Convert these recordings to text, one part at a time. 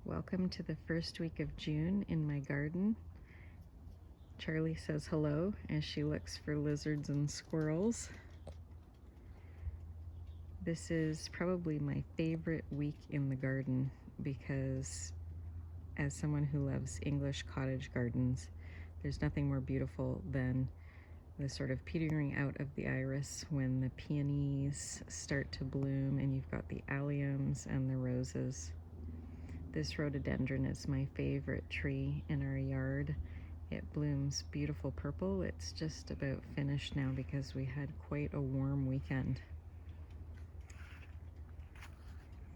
Welcome to the first week of June in my garden. Charlie says hello as she looks for lizards and squirrels. This is probably my favorite week in the garden because as someone who loves English cottage gardens, there's nothing more beautiful than the sort of petering out of the iris when the peonies start to bloom and you've got the alliums and the roses. This rhododendron is my favorite tree in our yard. It blooms beautiful purple. It's just about finished now because we had quite a warm weekend.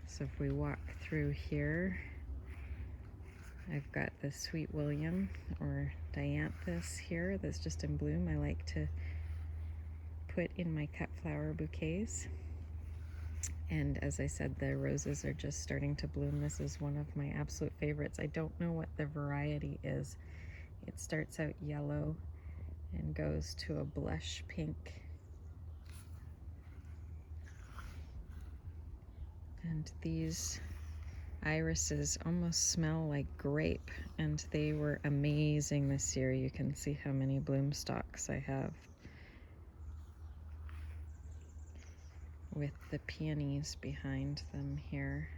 So if we walk through here, I've got the Sweet William or Dianthus here that's just in bloom. I like to put in my cut flower bouquets. And as I said, the roses are just starting to bloom. This is one of my absolute favorites. I don't know what the variety is. It starts out yellow and goes to a blush pink. And these irises almost smell like grape, and they were amazing this year. You can see how many bloom stalks I have. With the peonies behind them here.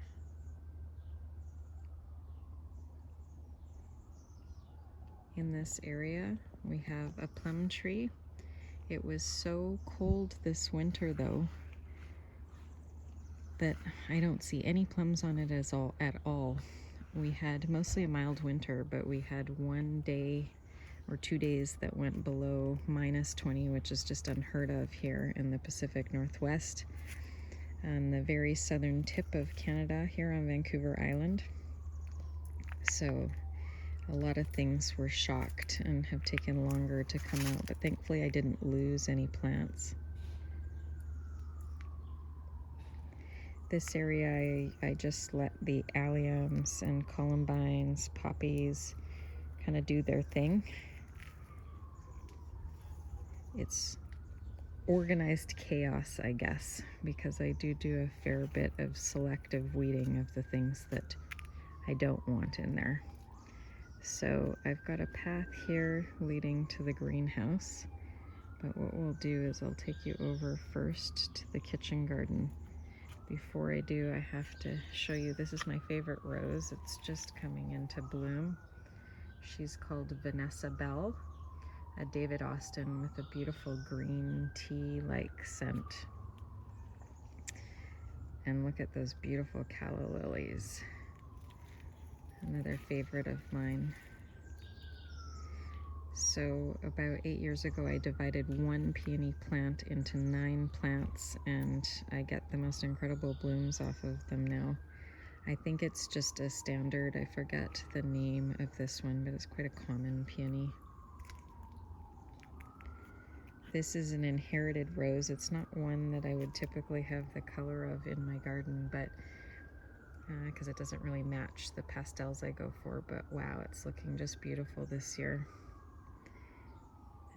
In this area, we have a plum tree. It was so cold this winter though that I don't see any plums on it at all. We had mostly a mild winter, but we had one day or 2 days that went below -20, which is just unheard of here in the Pacific Northwest, on the very southern tip of Canada here on Vancouver Island. So a lot of things were shocked and have taken longer to come out, but thankfully I didn't lose any plants. This area I just let the alliums and columbines, poppies kind of do their thing. It's organized chaos, I guess, because I do a fair bit of selective weeding of the things that I don't want in there. So I've got a path here leading to the greenhouse, but what we'll do is I'll take you over first to the kitchen garden. Before I do, I have to show you, this is my favorite rose. It's just coming into bloom. She's called Vanessa Bell, a David Austin with a beautiful green tea-like scent. And look at those beautiful calla lilies. Another favorite of mine. So about 8 years ago, I divided one peony plant into 9 plants, and I get the most incredible blooms off of them now. I think it's just a standard. I forget the name of this one, but it's quite a common peony. This is an inherited rose. It's not one that I would typically have the color of in my garden, but because it doesn't really match the pastels I go for, but wow, it's looking just beautiful this year.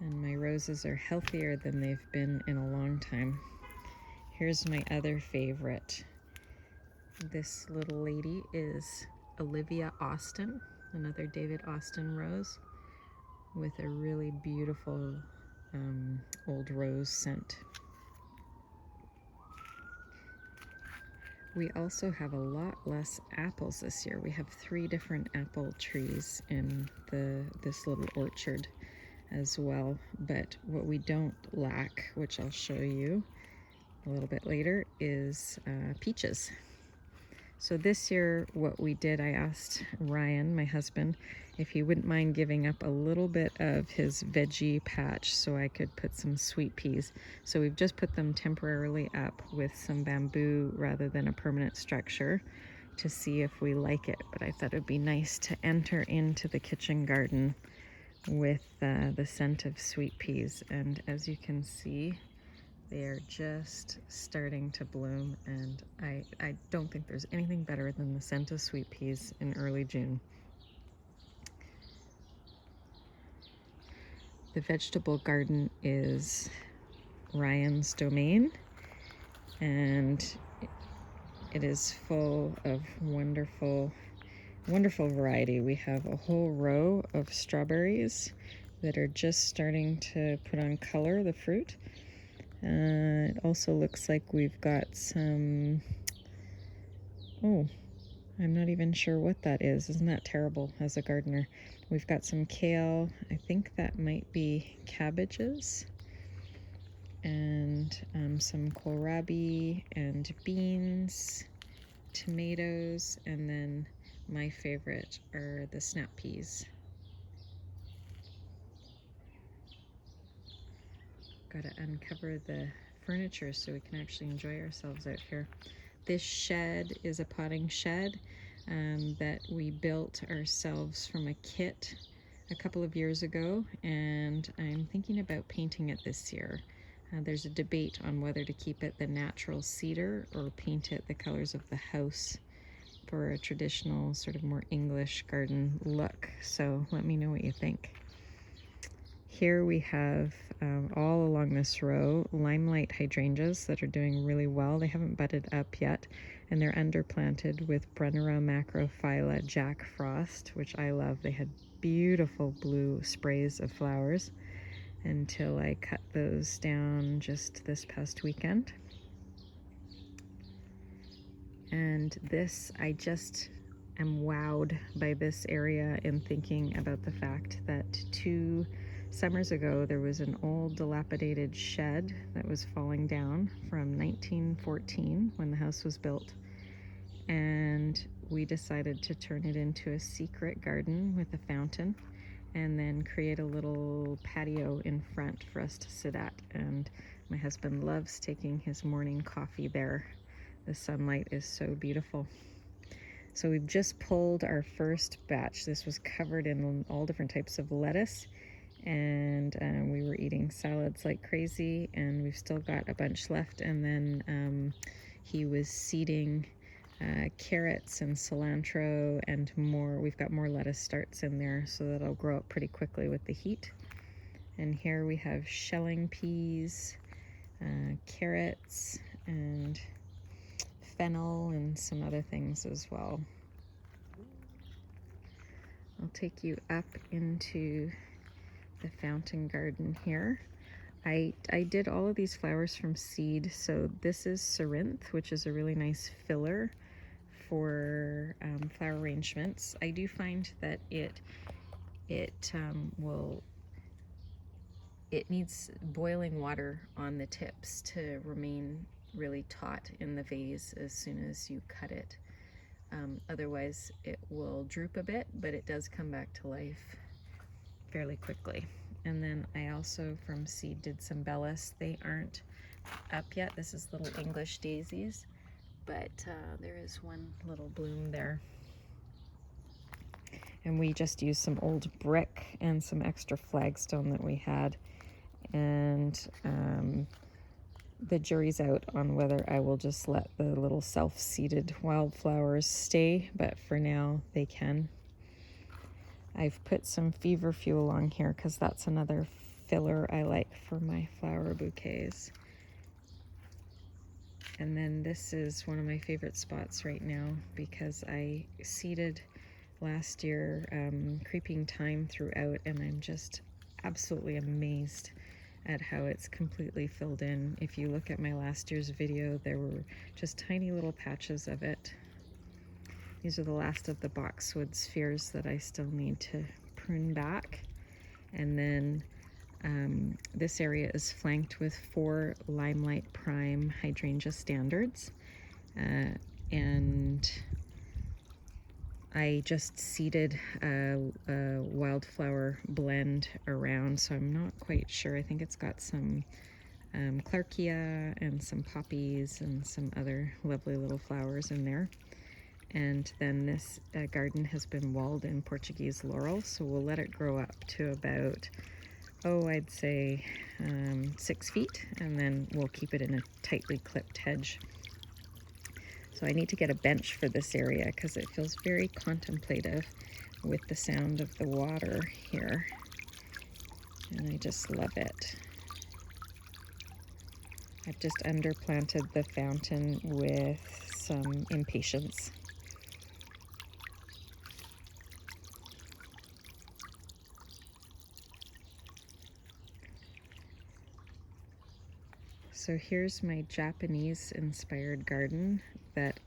And my roses are healthier than they've been in a long time. Here's my other favorite. This little lady is Olivia Austin, another David Austin rose with a really beautiful old rose scent. We also have a lot less apples this year. We have 3 different apple trees in this little orchard as well, but what we don't lack, which I'll show you a little bit later, is peaches. So this year what we did, I asked Ryan, my husband, if he wouldn't mind giving up a little bit of his veggie patch so I could put some sweet peas. So we've just put them temporarily up with some bamboo rather than a permanent structure to see if we like it. But I thought it would be nice to enter into the kitchen garden with the scent of sweet peas. And as you can see, they are just starting to bloom, and I don't think there's anything better than the scent of sweet peas in early June. The vegetable garden is Ryan's domain, and it is full of wonderful wonderful variety. We have a whole row of strawberries that are just starting to put on color, the fruit. It also looks like we've got some, oh, I'm not even sure what that is. Isn't that terrible as a gardener? We've got some kale. I think that might be cabbages. And some kohlrabi and beans, tomatoes, and then my favorite are the snap peas. Got to uncover the furniture so we can actually enjoy ourselves out here. This shed is a potting shed that we built ourselves from a kit a couple of years ago, and I'm thinking about painting it this year. There's a debate on whether to keep it the natural cedar or paint it the colors of the house for a traditional sort of more English garden look. So let me know what you think. Here we have all along this row limelight hydrangeas that are doing really well. They haven't budded up yet, and they're underplanted with Brennera macrophylla Jack Frost, which I love. They had beautiful blue sprays of flowers until I cut those down just this past weekend. And this, I just am wowed by this area in thinking about the fact that 2 summers ago there was an old dilapidated shed that was falling down from 1914 when the house was built, and we decided to turn it into a secret garden with a fountain and then create a little patio in front for us to sit at. And my husband loves taking his morning coffee there. The sunlight is so beautiful. So we've just pulled our first batch. This was covered in all different types of lettuce, and we were eating salads like crazy, and we've still got a bunch left. And then he was seeding carrots and cilantro and more. We've got more lettuce starts in there, so that'll grow up pretty quickly with the heat. And here we have shelling peas, carrots, and fennel, and some other things as well. I'll take you up into the fountain garden here. I did all of these flowers from seed. So this is Cerinthe, which is a really nice filler for flower arrangements. I do find that it needs boiling water on the tips to remain really taut in the vase as soon as you cut it. Otherwise it will droop a bit, but it does come back to life fairly quickly. And then I also from seed did some bellis. They aren't up yet. This is little English daisies, but there is one little bloom there. And we just used some old brick and some extra flagstone that we had. And the jury's out on whether I will just let the little self-seeded wildflowers stay, but for now they can. I've put some feverfew along here because that's another filler I like for my flower bouquets. And then this is one of my favorite spots right now because I seeded last year creeping thyme throughout, and I'm just absolutely amazed at how it's completely filled in. If you look at my last year's video, there were just tiny little patches of it. These are the last of the boxwood spheres that I still need to prune back. And then this area is flanked with 4 Limelight Prime hydrangea standards. And I just seeded a wildflower blend around, so I'm not quite sure. I think it's got some clarkia and some poppies and some other lovely little flowers in there. And then this garden has been walled in Portuguese laurel, so we'll let it grow up to about, I'd say 6 feet, and then we'll keep it in a tightly clipped hedge. So I need to get a bench for this area because it feels very contemplative with the sound of the water here. And I just love it. I've just underplanted the fountain with some impatiens. So here's my Japanese inspired garden that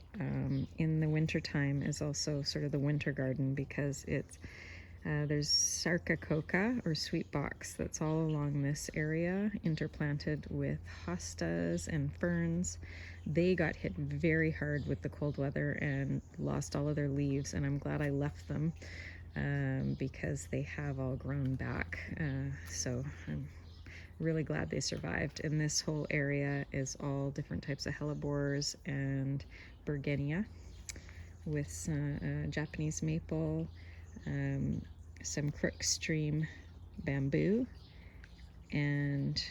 in the winter time is also sort of the winter garden, because there's sarcococa or sweet box that's all along this area, interplanted with hostas and ferns. They got hit very hard with the cold weather and lost all of their leaves, and I'm glad I left them because they have all grown back. So I'm really glad they survived. And this whole area is all different types of hellebores and bergenia with some Japanese maple, some crook stream bamboo, and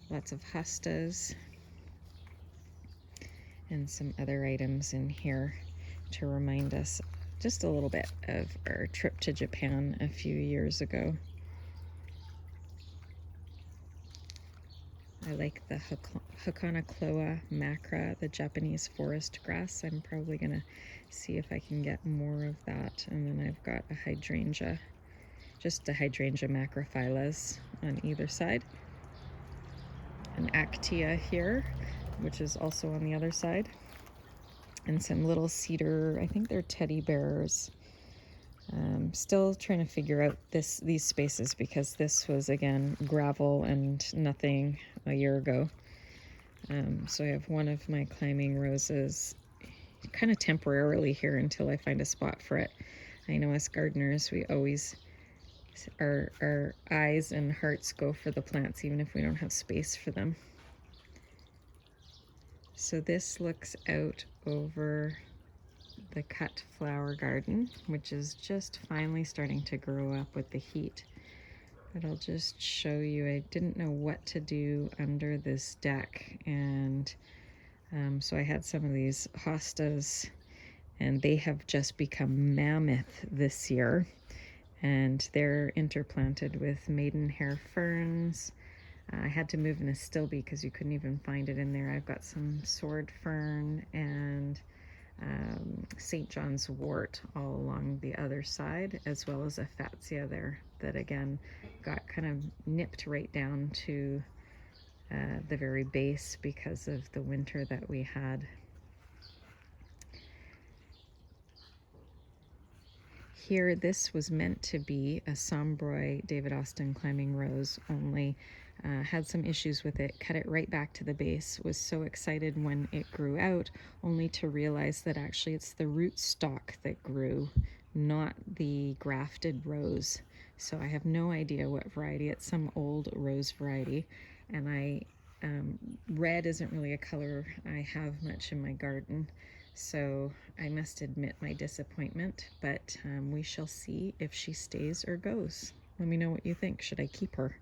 lots of hostas and some other items in here to remind us just a little bit of our trip to Japan a few years ago. I like the Hakanakloa macra, the Japanese forest grass. I'm probably going to see if I can get more of that. And then I've got a hydrangea, just a hydrangea macrophyllus on either side. An actia here, which is also on the other side. And some little cedar, I think they're teddy bears. Still trying to figure out these spaces, because this was, again, gravel and nothing a year ago. So I have one of my climbing roses kind of temporarily here until I find a spot for it. I know us gardeners, we always, our eyes and hearts go for the plants even if we don't have space for them. So this looks out over the cut flower garden, which is just finally starting to grow up with the heat. But I'll just show you, I didn't know what to do under this deck, and so I had some of these hostas, and they have just become mammoth this year, and they're interplanted with maidenhair ferns. I had to move in a stilby because you couldn't even find it in there. I've got some sword fern and St. John's wort all along the other side, as well as a fatsia there that again got kind of nipped right down to the very base because of the winter that we had. Here, this was meant to be a Sombroy David Austin climbing rose, only had some issues with it, cut it right back to the base, was so excited when it grew out, only to realize that actually it's the root stock that grew, not the grafted rose. So I have no idea what variety. It's some old rose variety, and red isn't really a color I have much in my garden. So I must admit my disappointment, but we shall see if she stays or goes. Let me know what you think. Should I keep her?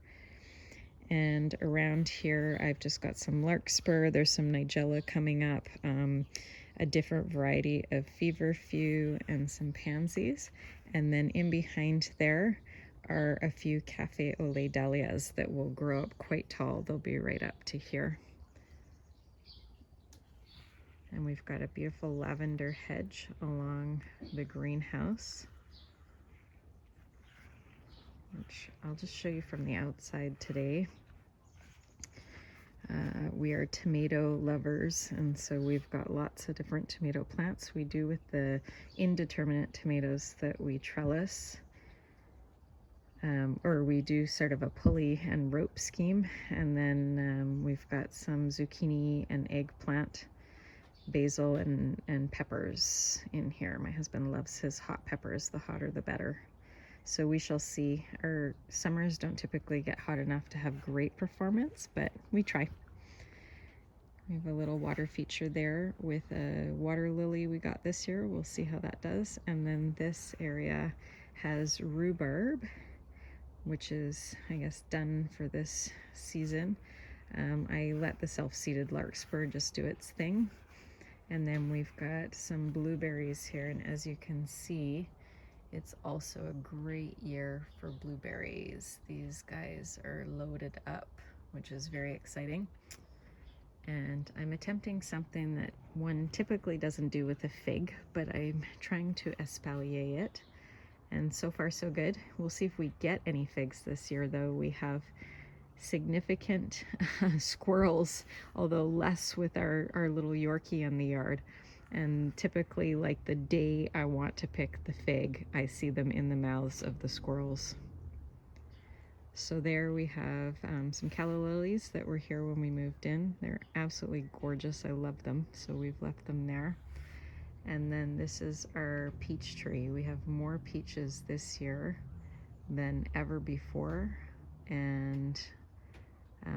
And around here, I've just got some larkspur. There's some nigella coming up, a different variety of feverfew, and some pansies. And then in behind there are a few cafe au lait dahlias that will grow up quite tall. They'll be right up to here. And we've got a beautiful lavender hedge along the greenhouse, which I'll just show you from the outside today. We are tomato lovers, and so we've got lots of different tomato plants. We do with the indeterminate tomatoes that we trellis, or we do sort of a pulley and rope scheme. And then we've got some zucchini and eggplant, basil and peppers in here. My husband loves his hot peppers. The hotter the better. So we shall see. Our summers don't typically get hot enough to have great performance, but we try. We have a little water feature there with a water lily we got this year. We'll see how that does. And then this area has rhubarb, which is, I guess, done for this season. I let the self-seeded larkspur just do its thing. And then we've got some blueberries here, and as you can see, it's also a great year for blueberries. These guys are loaded up, which is very exciting. And I'm attempting something that one typically doesn't do with a fig, but I'm trying to espalier it. And so far so good. We'll see if we get any figs this year, though. We have significant squirrels, although less with our little Yorkie in the yard. And typically, like the day I want to pick the fig, I see them in the mouths of the squirrels. So there we have some calla lilies that were here when we moved in. They're absolutely gorgeous. I love them. So we've left them there. And then this is our peach tree. We have more peaches this year than ever before. And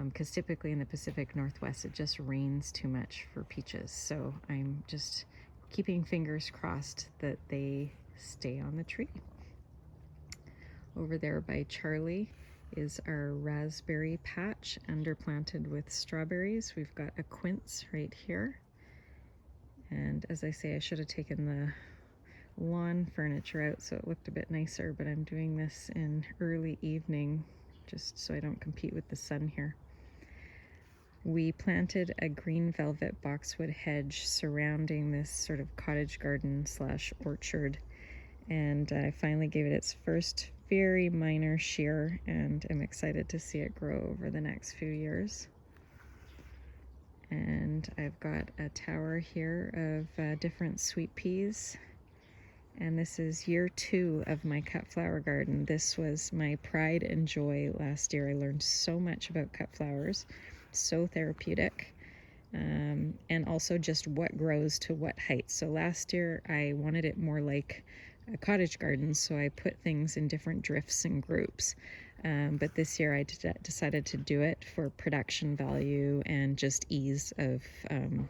because typically in the Pacific Northwest it just rains too much for peaches. So I'm just keeping fingers crossed that they stay on the tree. Over there by Charlie is our raspberry patch underplanted with strawberries. We've got a quince right here. And as I say, I should have taken the lawn furniture out so it looked a bit nicer, but I'm doing this in early evening just so I don't compete with the sun here. We planted a green velvet boxwood hedge surrounding this sort of cottage garden slash orchard, and I finally gave it its first very minor shear, and I'm excited to see it grow over the next few years. And I've got a tower here of different sweet peas. And this is year 2 of my cut flower garden. This was my pride and joy last year. I learned so much about cut flowers, so therapeutic, and also just what grows to what height. So last year I wanted it more like a cottage garden, so I put things in different drifts and groups. But this year I decided to do it for production value and just ease of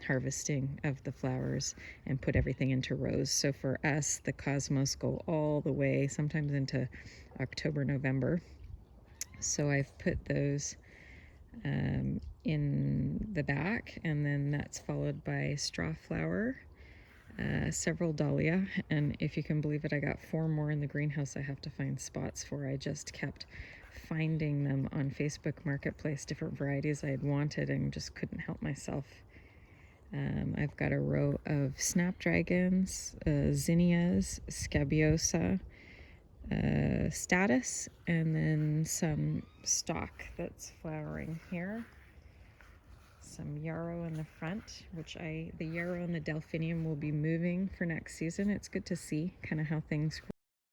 harvesting of the flowers, and put everything into rows. So for us, the cosmos go all the way, sometimes into October, November. So I've put those in the back, and then that's followed by straw flower, several dahlia, and if you can believe it, I got 4 more in the greenhouse I have to find spots for. I just kept finding them on Facebook Marketplace, different varieties I had wanted, and just couldn't help myself. I've got a row of snapdragons, zinnias, scabiosa, status, and then some stock that's flowering here. Some yarrow in the front, which the yarrow and the delphinium will be moving for next season. It's good to see kind of how things grow.